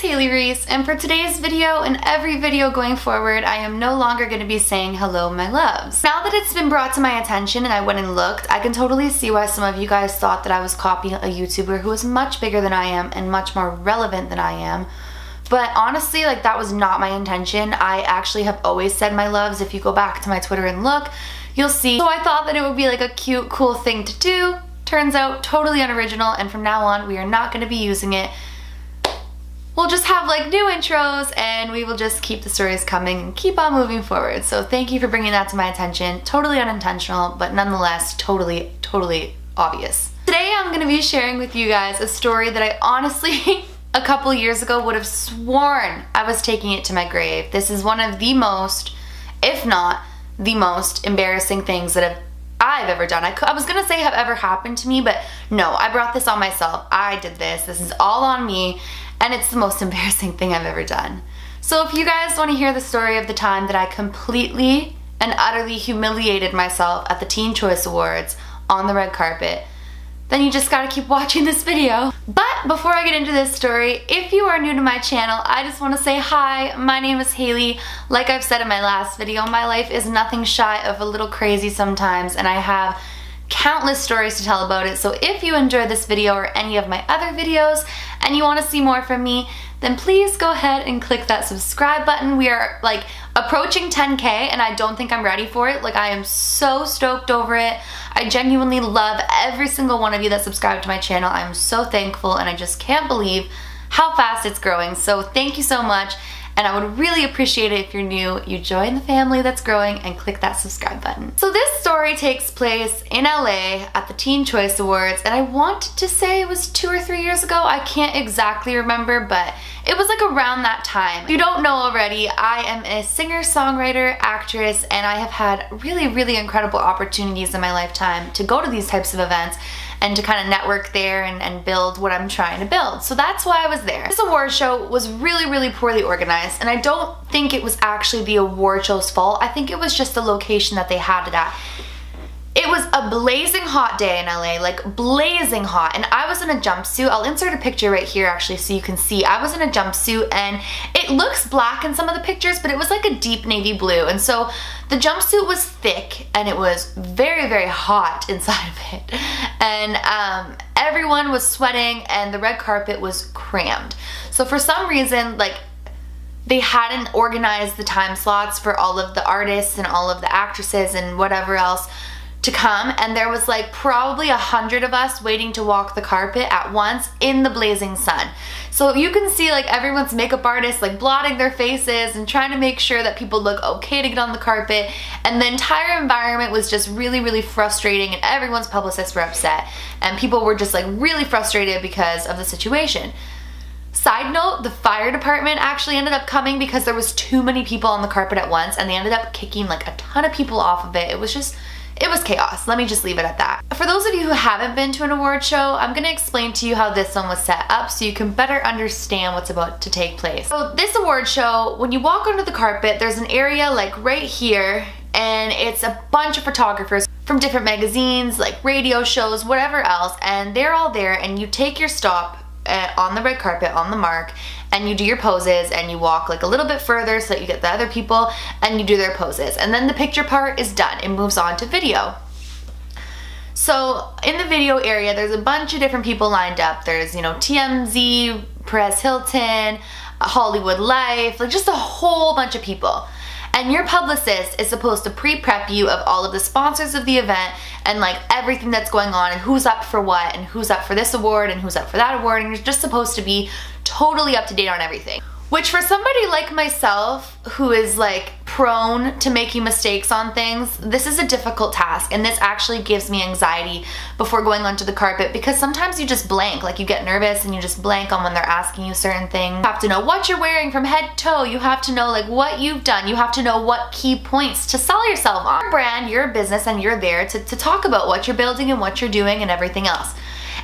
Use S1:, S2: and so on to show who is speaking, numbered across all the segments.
S1: Haley Reese, and for today's video and every video going forward, I am no longer going to be saying hello my loves. Now that it's been brought to my attention and I went and looked, I can totally see why some of you guys thought that I was copying a YouTuber who is much bigger than I am and much more relevant than I am. But honestly, like, that was not my intention. I actually have always said my loves. If you go back to my Twitter and look, you'll see. So I thought that it would be like a cute, cool thing to do. Turns out totally unoriginal, and from now on we are not going to be using it. We'll just have like new intros and we will just keep the stories coming and keep on moving forward. So thank you for bringing that to my attention. Totally unintentional, but nonetheless totally obvious. Today I'm going to be sharing with you guys a story that I honestly a couple years ago would have sworn I was taking it to my grave. This is one of the most, if not the most embarrassing things that I've ever done. I was gonna say have ever happened to me, but no, I brought this on myself. I did this. This is all on me, and it's the most embarrassing thing I've ever done. So if you guys want to hear the story of the time that I completely and utterly humiliated myself at the Teen Choice Awards on the red carpet, then you just gotta keep watching this video. But before I get into this story, if you are new to my channel, I just want to say hi, my name is Haley. Like I've said in my last video, my life is nothing shy of a little crazy sometimes, and I have countless stories to tell about it. So if you enjoyed this video or any of my other videos and you want to see more from me, then please go ahead and click that subscribe button. We are like approaching 10K and I don't think I'm ready for it. Like, I am so stoked over it. I genuinely love every single one of you that subscribe to my channel. I'm so thankful and I just can't believe how fast it's growing. So thank you so much. And I would really appreciate it if you're new, you join the family that's growing and click that subscribe button. So this story takes place in LA at the Teen Choice Awards, and I want to say it was 2 or 3 years ago. I can't exactly remember, but it was like around that time. If you don't know already, I am a singer, songwriter, actress, and I have had really incredible opportunities in my lifetime to go to these types of events and to kind of network there and build what I'm trying to build. So that's why I was there. This award show was really poorly organized, and I don't think it was actually the award show's fault. I think it was just the location that they had it at. It was a blazing hot day in LA, like blazing hot, and I was in a jumpsuit. I'll insert a picture right here actually so you can see. I was in a jumpsuit and it looks black in some of the pictures, but it was like a deep navy blue, and so the jumpsuit was thick and it was very hot inside of it, and everyone was sweating and the red carpet was crammed. So for some reason, like, they hadn't organized the time slots for all of the artists and all of the actresses and whatever else to come, and there was like probably 100 of us waiting to walk the carpet at once in the blazing sun. So you can see like everyone's makeup artists like blotting their faces and trying to make sure that people look okay to get on the carpet, and the entire environment was just really frustrating, and everyone's publicists were upset and people were just like really frustrated because of the situation. Side note, the fire department actually ended up coming because there was too many people on the carpet at once, and they ended up kicking like a ton of people off of it. It was chaos. Let me just leave it at that. For those of you who haven't been to an award show, I'm gonna explain to you how this one was set up so you can better understand what's about to take place. So this award show, when you walk onto the carpet, there's an area like right here, and it's a bunch of photographers from different magazines, like radio shows, whatever else, and they're all there, and you take your stop on the red carpet, on the mark, and you do your poses, and you walk like a little bit further so that you get the other people and you do their poses, and then the picture part is done. It moves on to video. So in the video area, there's a bunch of different people lined up. There's, you know, TMZ, Perez Hilton, Hollywood Life, like just a whole bunch of people. And your publicist is supposed to pre-prep you of all of the sponsors of the event and like everything that's going on and who's up for what and who's up for this award and who's up for that award, and you're just supposed to be totally up to date on everything. Which for somebody like myself who is like prone to making mistakes on things, this is a difficult task, and this actually gives me anxiety before going onto the carpet, because sometimes you just blank, like you get nervous and you just blank on when they're asking you certain things. You have to know what you're wearing from head to toe, you have to know like what you've done, you have to know what key points to sell yourself on. Your brand, you're a business, and you're there to talk about what you're building and what you're doing and everything else.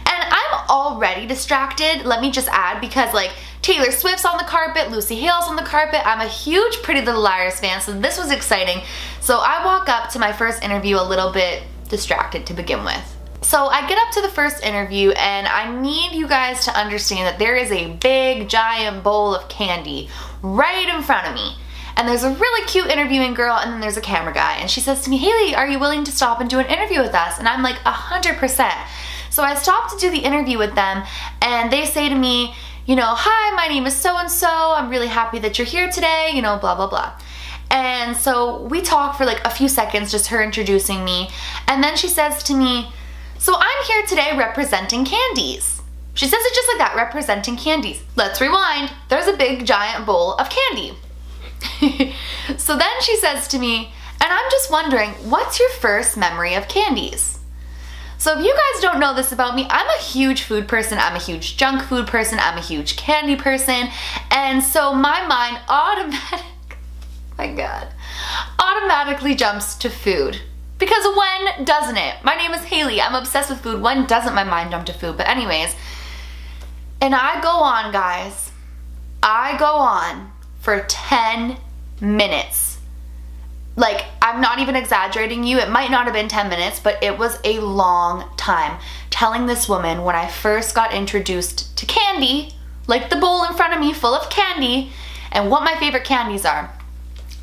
S1: And I'm already distracted, let me just add, because like Taylor Swift's on the carpet, Lucy Hale's on the carpet. I'm a huge Pretty Little Liars fan, so this was exciting. So I walk up to my first interview a little bit distracted to begin with. So I get up to the first interview and I need you guys to understand that there is a big giant bowl of candy right in front of me. And there's a really cute interviewing girl and then there's a camera guy. And she says to me, Haley, are you willing to stop and do an interview with us? And I'm like, 100%. So I stop to do the interview with them and they say to me, you know, hi, my name is so-and-so. I'm really happy that you're here today, you know, blah, blah, blah. And so we talk for like a few seconds, just her introducing me. And then she says to me, so I'm here today representing candies. She says it just like that, representing candies. Let's rewind. There's a big giant bowl of candy. So then she says to me, and I'm just wondering, what's your first memory of candies? So if you guys don't know this about me, I'm a huge food person, I'm a huge junk food person, I'm a huge candy person, and so my mind automatically jumps to food. Because when doesn't it? My name is Haley, I'm obsessed with food. When doesn't my mind jump to food? But anyways, and I go on, guys. I go on for 10 minutes. Like, I'm not even exaggerating you. It might not have been 10 minutes, but it was a long time telling this woman when I first got introduced to candy, like the bowl in front of me full of candy, and what my favorite candies are.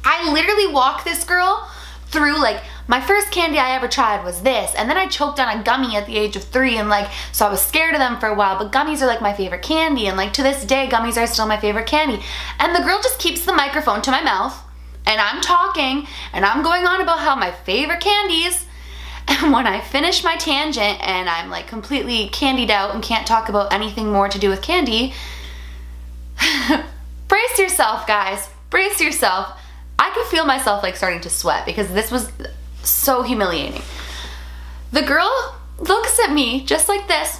S1: I literally walked this girl through, like, my first candy I ever tried was this, and then I choked on a gummy at the age of 3, and like, so I was scared of them for a while, but gummies are like my favorite candy, and like to this day, gummies are still my favorite candy. And the girl just keeps the microphone to my mouth, and I'm talking, and I'm going on about how my favorite candies, and when I finish my tangent, and I'm like completely candied out and can't talk about anything more to do with candy, brace yourself, guys, brace yourself. I could feel myself like starting to sweat because this was so humiliating. The girl looks at me just like this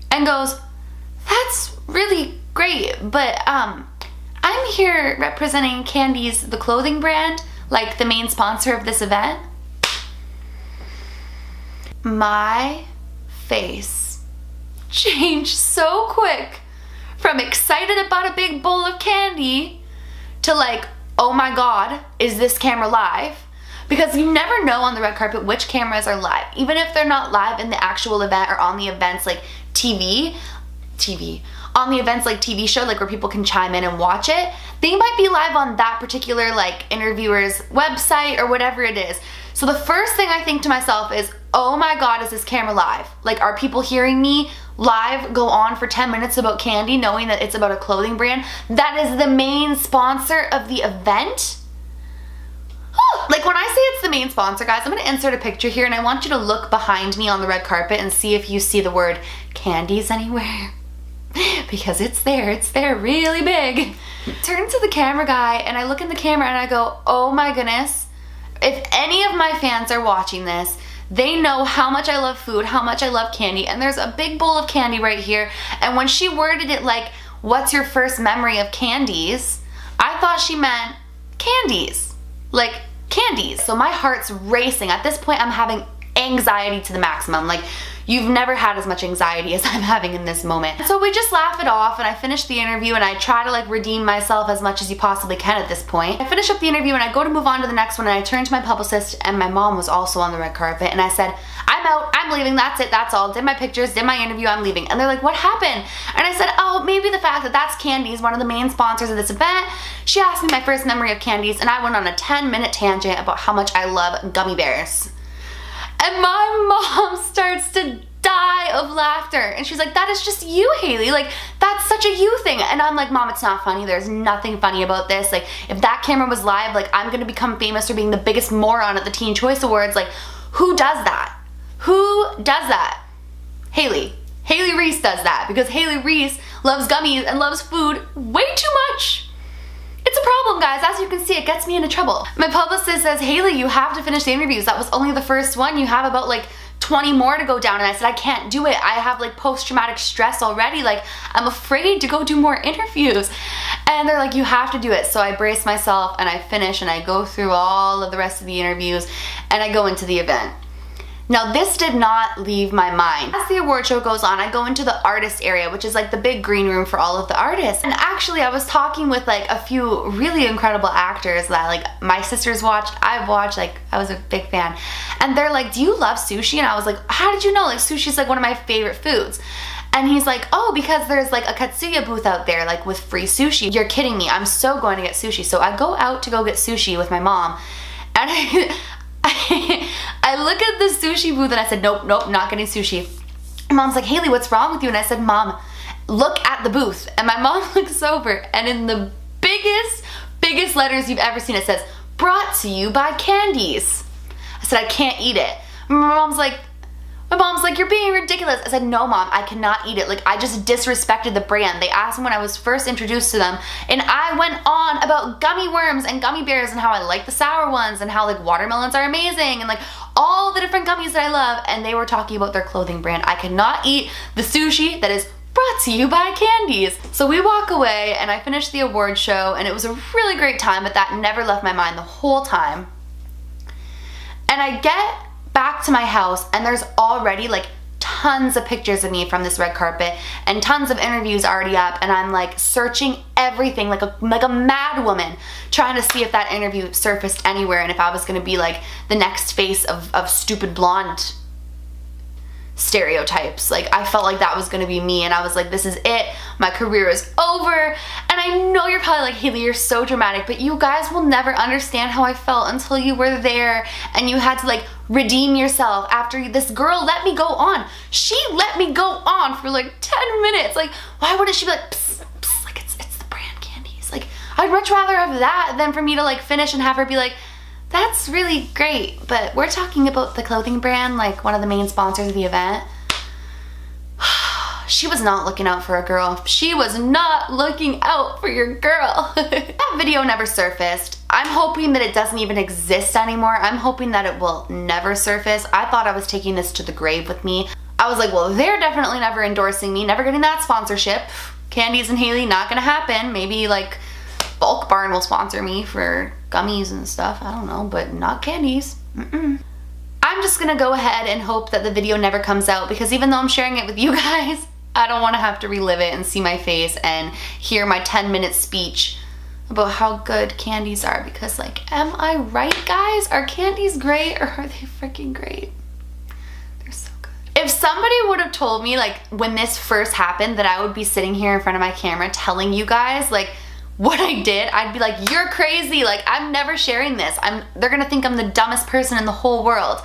S1: and goes, that's really great, but I'm here representing Candy's, the clothing brand, like the main sponsor of this event. My face changed so quick from excited about a big bowl of candy to like, oh my God, is this camera live? Because you never know on the red carpet which cameras are live. Even if they're not live in the actual event or on the events like on the events like TV show, like where people can chime in and watch it, they might be live on that particular like interviewer's website or whatever it is. So the first thing I think to myself is, oh my God, is this camera live? Like, are people hearing me live go on for 10 minutes about candy knowing that it's about a clothing brand that is the main sponsor of the event? Like, when I say it's the main sponsor, guys, I'm going to insert a picture here and I want you to look behind me on the red carpet and see if you see the word candies anywhere. Because it's there really big. Turn to the camera guy and I look in the camera and I go, oh my goodness, if any of my fans are watching this, they know how much I love food, how much I love candy, and there's a big bowl of candy right here. And when she worded it like, what's your first memory of candies? I thought she meant candies. Like, candies. So my heart's racing. At this point, I'm having anxiety to the maximum. Like, you've never had as much anxiety as I'm having in this moment. So we just laugh it off and I finish the interview and I try to like redeem myself as much as you possibly can at this point. I finish up the interview and I go to move on to the next one and I turn to my publicist, and my mom was also on the red carpet, and I said, I'm out, I'm leaving, that's it, that's all. Did my pictures, did my interview, I'm leaving. And they're like, what happened? And I said, oh, maybe the fact that that's Candies, one of the main sponsors of this event. She asked me my first memory of Candies and I went on a 10-minute tangent about how much I love gummy bears. And my mom starts to die of laughter. And she's like, that is just you, Haley. Like, that's such a you thing. And I'm like, Mom, it's not funny. There's nothing funny about this. Like, if that camera was live, like, I'm gonna become famous for being the biggest moron at the Teen Choice Awards. Like, who does that? Who does that? Haley. Haley Reese does that because Haley Reese loves gummies and loves food way too much. It's a problem, guys. As you can see, it gets me into trouble. My publicist says, Haley, you have to finish the interviews. That was only the first one. You have about like 20 more to go down. And I said, I can't do it. I have like post-traumatic stress already. Like, I'm afraid to go do more interviews. And they're like, you have to do it. So I brace myself and I finish and I go through all of the rest of the interviews and I go into the event. Now this did not leave my mind. As the award show goes on, I go into the artist area, which is like the big green room for all of the artists. And actually I was talking with like a few really incredible actors that like my sisters watched, I've watched, like I was a big fan. And they're like, do you love sushi? And I was like, how did you know? Like sushi's like one of my favorite foods. And he's like, oh, because there's like a Katsuya booth out there like with free sushi. You're kidding me, I'm so going to get sushi. So I go out to go get sushi with my mom, and I look at the sushi booth and I said, nope, not getting sushi. And Mom's like, Haley, what's wrong with you? And I said, Mom, look at the booth. And my mom looks over, and in the biggest letters you've ever seen, it says, brought to you by Candies. I said, I can't eat it. My mom's like, you're being ridiculous. I said, no, Mom, I cannot eat it. Like, I just disrespected the brand. They asked me when I was first introduced to them, and I went on about gummy worms and gummy bears and how I like the sour ones and how like watermelons are amazing and like all the different gummies that I love, and they were talking about their clothing brand. I cannot eat the sushi that is brought to you by Candies. So we walk away and I finished the award show, and it was a really great time, but that never left my mind the whole time. And I get back to my house and there's already like tons of pictures of me from this red carpet and tons of interviews already up, and I'm like searching everything like a mad woman, trying to see if that interview surfaced anywhere and if I was gonna be like the next face of stupid blonde stereotypes. Like I felt like that was gonna be me, and I was like, this is it, my career is over. And I know you're probably like, Haley, you're so dramatic, but you guys will never understand how I felt until you were there and you had to like redeem yourself after this girl let me go on. She let me go on for like 10 minutes. Like, why wouldn't she be like, psst, psst, like it's the brand Candies. Like, I'd much rather have that than for me to like finish and have her be like, that's really great, but we're talking about the clothing brand, like one of the main sponsors of the event. She was not looking out for a girl. She was not looking out for your girl. That video never surfaced. I'm hoping that it doesn't even exist anymore. I'm hoping that it will never surface. I thought I was taking this to the grave with me. I was like, well, they're definitely never endorsing me, never getting that sponsorship. Candies and Haley, not gonna happen. Maybe like Bulk Barn will sponsor me for gummies and stuff. I don't know, but not Candies. I'm just gonna go ahead and hope that the video never comes out, because even though I'm sharing it with you guys, I don't want to have to relive it and see my face and hear my 10-minute speech about how good Candies are, because like, am I right, guys? Are Candies great, or are they freaking great? They're so good. If somebody would have told me like when this first happened that I would be sitting here in front of my camera telling you guys like what I did, I'd be like, you're crazy, like I'm never sharing this. They're gonna think I'm the dumbest person in the whole world.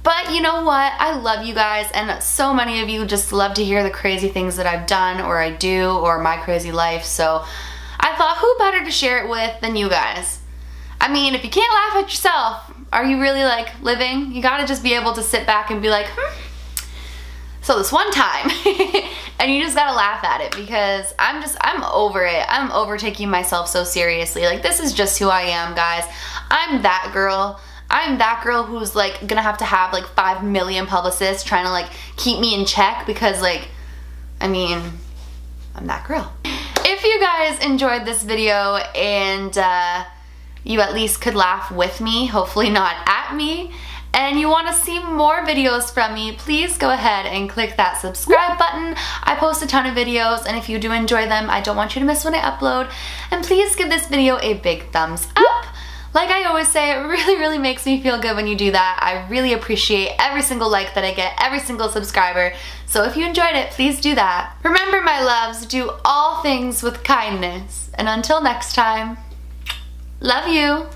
S1: But you know what? I love you guys, and so many of you just love to hear the crazy things that I've done or I do, or my crazy life. So I thought, who better to share it with than you guys? I mean, if you can't laugh at yourself, are you really like living? You gotta just be able to sit back and be like, so this one time, and you just gotta laugh at it, because I'm over it. I'm over taking myself so seriously. Like, this is just who I am, guys. I'm that girl. I'm that girl who's like gonna have to have like 5 million publicists trying to like keep me in check, because like, I mean, I'm that girl. If you guys enjoyed this video and you at least could laugh with me, hopefully not at me, and you want to see more videos from me, please go ahead and click that subscribe button. I post a ton of videos, and if you do enjoy them, I don't want you to miss when I upload. And please give this video a big thumbs up. Like I always say, it really makes me feel good when you do that. I really appreciate every single like that I get, every single subscriber. So if you enjoyed it, please do that. Remember, my loves, do all things with kindness. And until next time, love you.